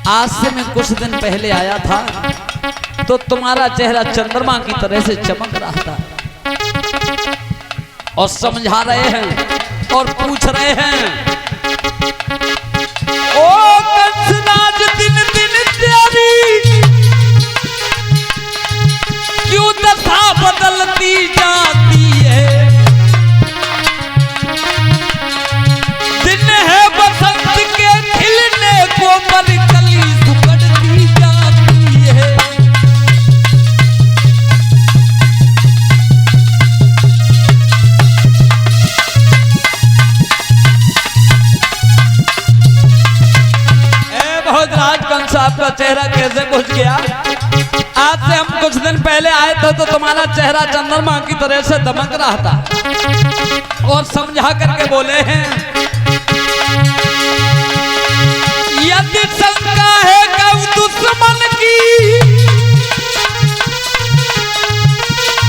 आज से मैं कुछ दिन पहले आया था तो तुम्हारा चेहरा चंद्रमा की तरह से चमक रहा था और समझा रहे हैं और पूछ रहे हैं, ओ कंसराज दिन दिन तेरी क्यों दशा बदलती जाती है। दिन है बसंत के खिलने को पर कली सुकड़ती जाती है। भोजराज कंस आपका चेहरा कैसे बुझ गया? आज से हम कुछ दिन पहले आए थे तो तुम्हारा चेहरा चंद्रमा की तरह से दमक रहा था और समझा करके बोले हैं, यदि शंका है कब दुश्मन की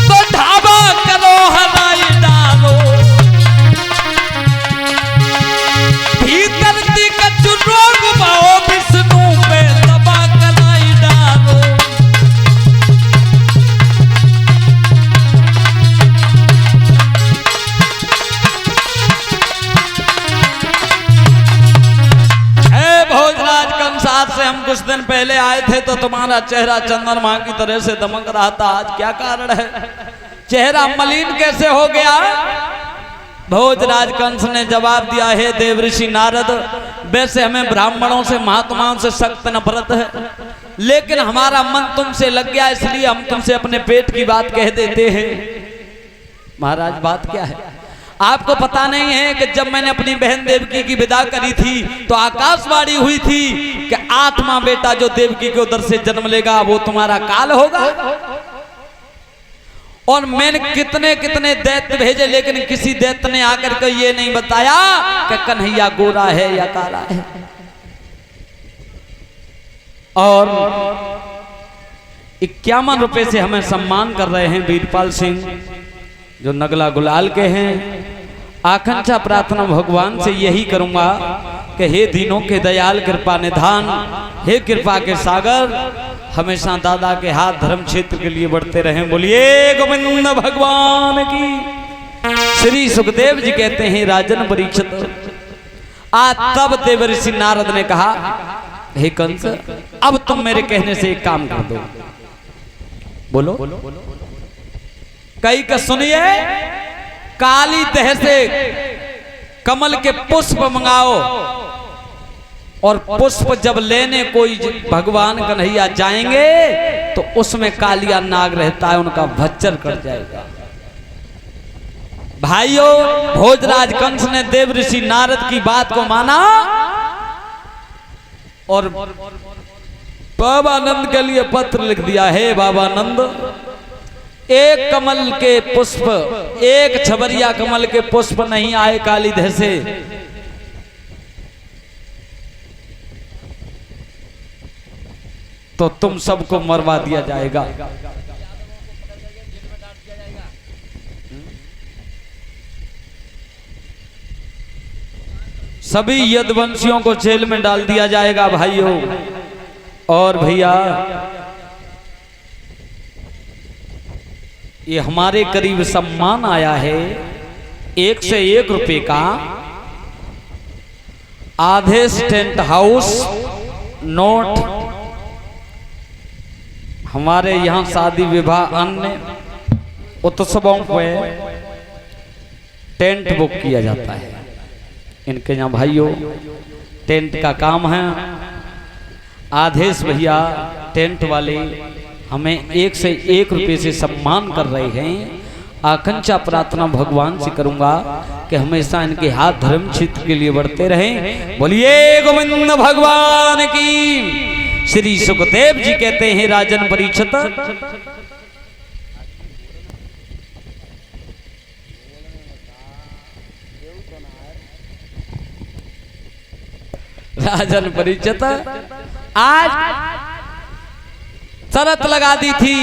तो ढाबा करो हराई डालो, भीतर दिक्कत रोग बाओ विष्णु पे दबा कराई डालो। भोजराज कंसार से हम कुछ दिन पहले आए थे तो तुम्हारा चेहरा चंद्रमा की तरह से दमक रहा था, आज क्या कारण है? चेहरा मलिन कैसे हो गया? भोजराज कंस ने जवाब दिया, हे देवऋषि नारद, वैसे हमें ब्राह्मणों से महात्माओं से सख्त नफरत है, लेकिन हमारा मन तुमसे लग गया इसलिए हम तुमसे अपने पेट की बात कह देते हैं। महाराज बात क्या है? आपको पता नहीं है कि जब मैंने अपनी बहन देवकी की विदा करी थी तो आकाशवाणी हुई थी कि आत्मा बेटा जो देवकी के उदर से जन्म लेगा वो तुम्हारा काल होगा। और मैंने कितने कितने दैत्य भेजे लेकिन किसी दैत्य ने आकर के ये नहीं बताया कि कन्हैया गोरा है या काला है। और 51 रुपए से हमें सम्मान कर रहे हैं वीरपाल सिंह जो नगला गुलाल के हैं। आकांक्षा प्रार्थना भगवान से यही करूंगा कि हे दीनों के दयाल कृपा निधान, हे कृपा के सागर, हमेशा दादा के हाथ धर्म क्षेत्र के लिए बढ़ते रहें। बोलिए गोविंद भगवान की। श्री सुखदेव जी कहते हैं, राजन परीक्षित, तब देवर्षि नारद ने कहा, हे कंस, अब तुम मेरे कहने से एक काम कर दो। बोलो। कई का सुनिए, काली दह से कमल के पुष्प मंगाओ और पुष्प जब लेने कोई भगवान कन्हैया जाएंगे तो उसमें कालिया नाग रहता है, उनका भच्चर कट जाएगा। भाइयों, भोजराज कंस ने देवऋषि नारद की बात को माना और बाबा नंद के लिए पत्र लिख दिया, हे बाबा नंद, एक कमल के पुष्प, एक छबरिया कमल के पुष्प नहीं आए काली दह से तो तुम सबको मरवा दिया जाएगा। सभी यदुवंशियों को जेल में डाल दिया जाएगा भाइयों। और भैया, ये हमारे करीब सम्मान आया है 1 से 1 रुपए का। आदेश टेंट हाउस नोट, हमारे यहाँ शादी विवाह अन्य उत्सवों में टेंट बुक किया जाता है। इनके यहाँ भाइयों टेंट का काम है। आदेश भैया टेंट वाले हमें 1 से 1 रुपए से सम्मान कर रहे हैं। आकांक्षा प्रार्थना भगवान से करूंगा कि हमेशा इनके हाथ धर्म क्षेत्र के लिए बढ़ते रहें। बोलिए गोविंद भगवान की। श्री सुखदेव जी कहते हैं, राजन परीक्षित, राजन परीक्षित, आज शर्त लगा दी थी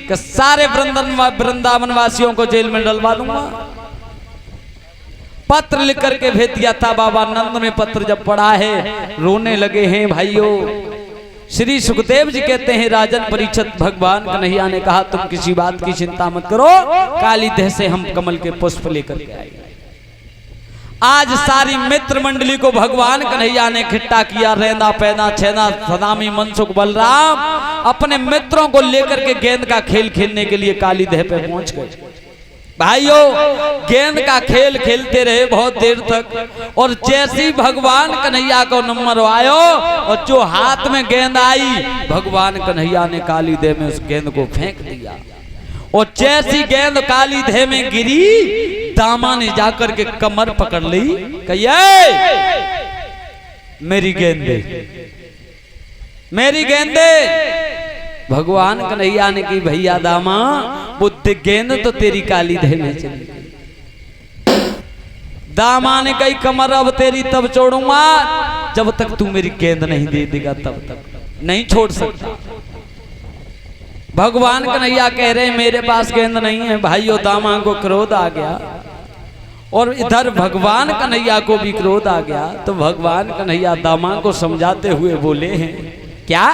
कि सारे वृंदावन वासियों को जेल में डलवा दूंगा। पत्र लिख करके भेज दिया था। बाबा नंद ने पत्र जब पढ़ा है रोने लगे हैं भाइयों। श्री सुखदेव जी कहते हैं राजन परीक्षित भगवान कन्हैया ने कहा तुम किसी बात की चिंता मत करो, काली देह से हम कमल के पुष्प लेकर के आएंगे। आज सारी मित्र मंडली को भगवान कन्हैया ने इकट्ठा किया। रेंदा पैदा छेदा सदामी मनसुख बलराम अपने मित्रों को लेकर के गेंद का खेल खेलने के लिए काली देह पे पहुंच गए। भाइयों गेंद का खेल खेलते रहे बहुत देर तक, और जैसी भगवान कन्हैया को नंबर आयो और जो हाथ में गेंद आई भगवान कन्हैया ने काली देह में उस गेंद को फेंक दिया। और जैसी गेंद काली देह में गिरी दामा ने जाकर के कमर पकड़ ली, कहिए मेरी गेंद दे, मेरी गेंद दे। भगवान कन्हैया ने की भैया दामा बुद्ध गेंद तो तेरी काली देह में चली गई। दामा ने कही कमर अब तेरी तब छोड़ूंगा जब तक तू मेरी गेंद नहीं दे देगा, तब तक नहीं छोड़ सकता। भगवान कन्हैया कह रहे मेरे पास गेंद नहीं है। भाइयों दामा को क्रोध आ गया और इधर भगवान कन्हैया को भी क्रोध आ गया। तो भगवान कन्हैया दामा को समझाते हुए बोले हैं क्या,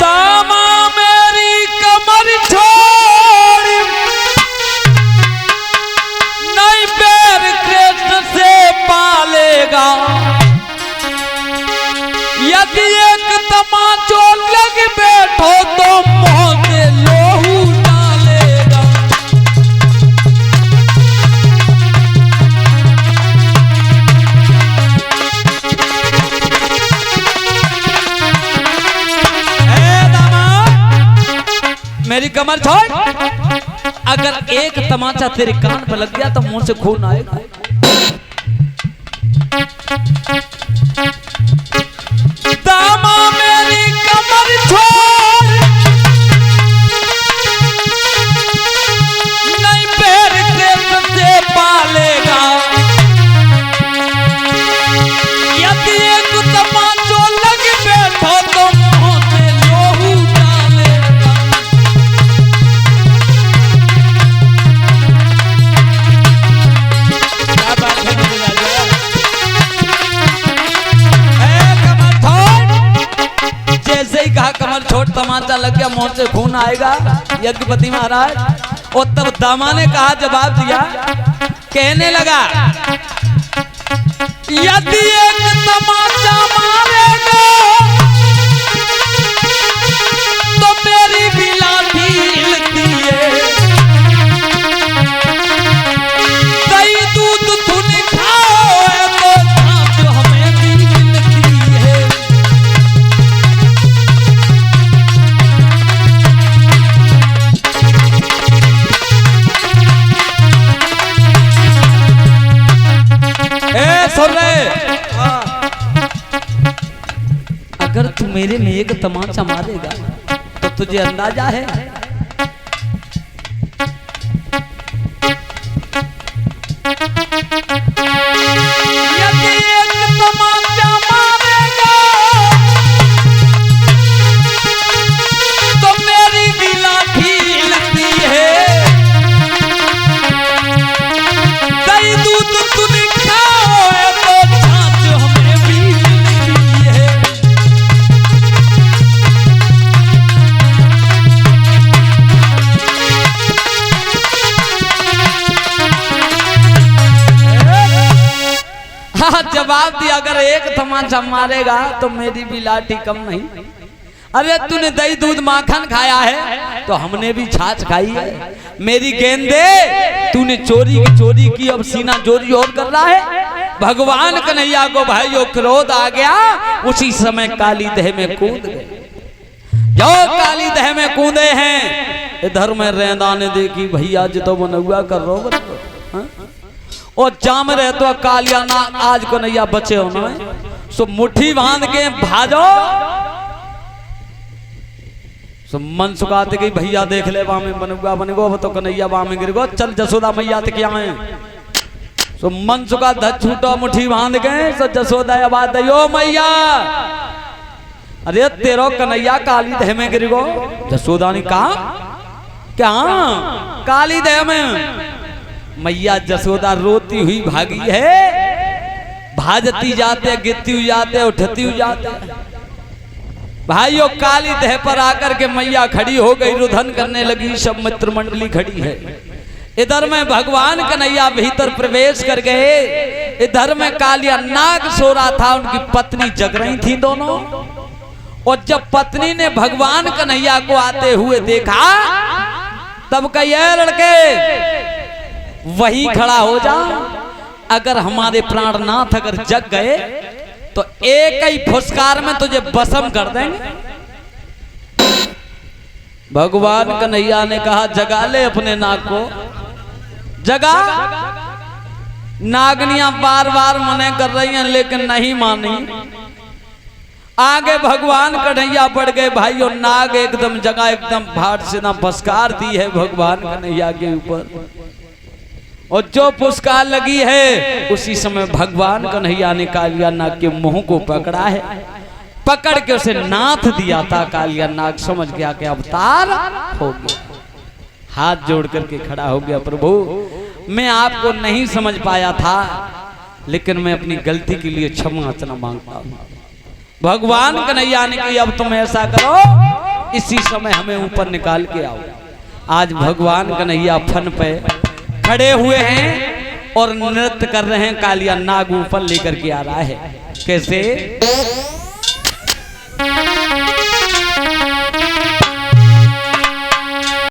दामा मेरी कमर छोड़ नहीं पैर कृष्ण से पालेगा, यदि एक तमाचो लग बैठो तो मुंह से लोहू डालेगा। मेरी कमर छोड़, अगर एक तमाचा तेरे कान पर लग गया तो मुंह से खून आएगा। दामा मेरी कमर छोड़ नहीं पैर कृष्ण से पालेगा, यदि एक तमाचो लग बैठो तो मुंह से लोहू डालेगा। क्या बात है मेरे राजा, जैसे ही कहा कमर छोड़ तमाचा लग गया मुंह से खून आएगा यज्ञपति महाराज। और तब दामा ने कहा जवाब दिया, कहने लगा यदि एक तमाचा मारेगा तो मेरी भी लाठी हिलती है, दही दूध तुम खाओ तो छाछ हमें भी मिलती है। सुन रहे, अगर तू मेरे में एक तमाचा मारेगा तो तुझे अंदाजा है यदि एक तमाचा मारेगा तो मेरी भी लाठी हिलती है, दही दूध तुम खाओ तो छाछ हमें भी मिलती है। हाँ जवाब दिया, अगर एक तमाचा मारेगा तो मेरी भी लाठी कम नहीं। अरे तूने दही दूध माखन खाया है तो हमने भी छाछ खाई है, मेरी गेंदे तूने चोरी की अब सीना चोरी और कर रहा है। भगवान कन्हैया को भाइयों क्रोध आ गया, उसी समय काली देह में कूद गए। जो काली देह में कूदे हैं इधर में रेंदा ने देखी भैया जी तो बनौआ कर रो और जाम रहे तो कालिया ना आज कन्हैया बचे होना सो मुट्ठी बांध के भाजो। सो मन सुखाते गई भैया देख ले वहां में बनूंगा बनेगो तो कन्हैया वहां में गिर गो, चल जसोदा मैया तक क्या है। सो मन सुखा धत छूटो मुट्ठी बांध गए। सो जसोदा आवाज दो मैया, अरे तेरो कन्हैया काली देह में गिर गो। जसोदा ने कहा क्या काली देह में? मैया जसोदा रोती हुई भागी है, भाजती जाते, गिरती हुई जाते, उठती हुई जाते। भाइयों काली देह पर आकर के मैया खड़ी हो गई, रुधन करने लगी, सब मित्र मंडली खड़ी है। इधर में भगवान कन्हैया भीतर प्रवेश कर गए, इधर में कालिया नाग सो रहा था, उनकी पत्नी जग रही थी दोनों। और जब पत्नी ने भगवान कन्हैया को आते हुए देखा, तब कहे लड़के वही खड़ा हो जा, अगर हमारे प्राणनाथ अगर जग गए तो एक ही फुसकार में तुझे भस्म कर देंगे। भगवान कन्हैया ने कहा जगा ले अपने नाग को, जगा। नागनियां बार बार मने कर रही हैं लेकिन नहीं मानी। आगे भगवान कन्हैया बढ़ गए। भाइयों नाग एकदम जगह, एकदम भाट से ना फुसकार दी है भगवान कन्हैया के ऊपर, और जो पुरस्कार लगी है उसी समय भगवान कन्हैया ने कालिया नाग के मुंह को पकड़ा है, पकड़ के उसे नाथ दिया था। कालिया नाग समझ गया कि अवतार हो गया, हाथ जोड़ करके खड़ा हो गया, प्रभु मैं आपको नहीं समझ पाया था, लेकिन मैं अपनी गलती के लिए क्षमा मांगता हूँ। भगवान कन्हैया ने कहा अब तुम ऐसा करो, इसी समय हमें ऊपर निकाल के आओ। आज भगवान कन्हैया फन पे खड़े हुए हैं और नृत्य कर रहे हैं। कालिया नाग ऊपर लेकर के आ रहा है। कैसे?